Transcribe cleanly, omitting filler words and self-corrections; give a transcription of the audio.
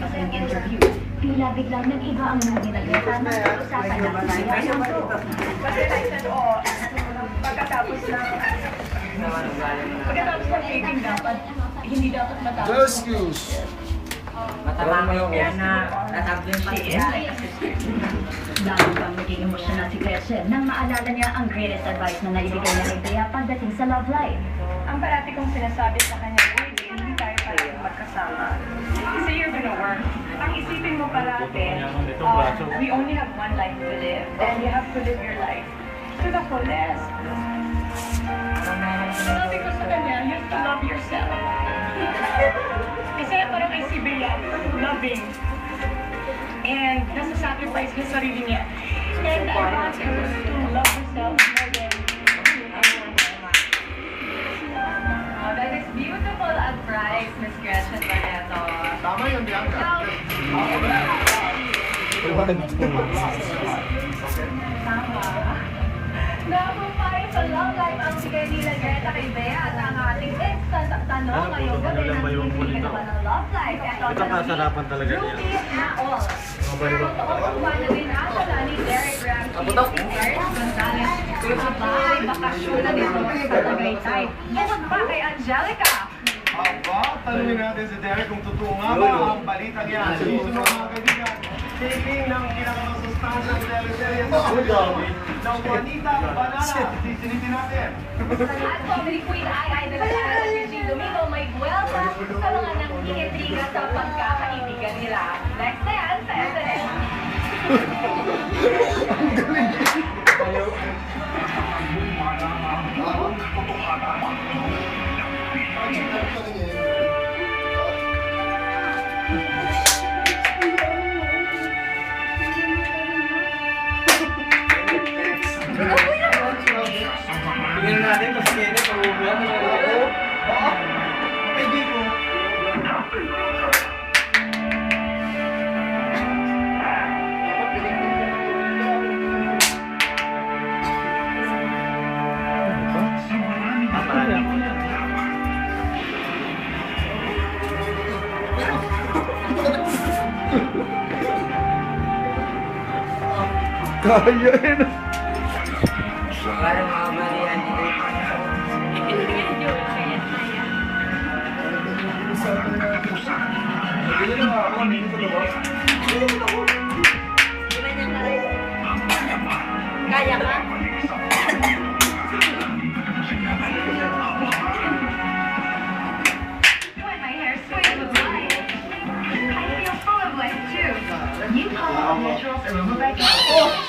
wrestling interview. Tila biglang nag-iba ang mga ginageta na usapan ng kaya ng pro. Kasi I said, pagkatapos ng taping dapat, hindi dapat matapos. No excuse. Matapang yung na natablo yung siya. Lalo bang naging emosyonal si Gretchen nang maalala niya ang greatest advice na naibigay niya kay Bea pagdating sa love life. Ang parati kong sinasabi sa kanya, hindi tayo parang magkasama. Kasi you're gonna work. Ang isipin mo parati, we only have one life to live. And you have to live your life to the fullest. Sabi ko sa kanya, you have to love yourself. Kasi parang ay si Bea, loving. And nasa-sacrifice niya sarili niya. And I want her to love herself more than That is beautiful advice, Miss Gretchen Barreto. Tama yun, Bianca. Tama. Nakumpay sa love life ang bigay nila Greta kay Bea at ang ating instant tanong ngayong gabi ng hindi naman ng love life. Ito kasarapan talaga niya. Ruby na all. Pero totoo ba na dinadala ni Derek Ramsey si Eric Gonzalez sa bahay bakasyon na dito sa Tagaytay? Bukod pa kay Angelica. Aba, tanungin natin si Derek kung totoo nga ba ang balitang yan. Susunod mga kaibigan, taping ng pinakamasustansya ng teleserye sa studio ng Juanita Banana. Sisilitin natin. At comedy queen ay nagkakaroon si Eugene Domingo may buwelta sa mga nangingitriga sa pagkakaibigan nila. Next na yan sa SNL. Tingnan natin kasi kaya na pag-ubulan na ako. Hindi ko. Papalala mo yan. Kaya yun. Parang mga balian ni Kaya ka? My hair's full of life. I feel full of life too. New Color Naturals Aroma Vitamin.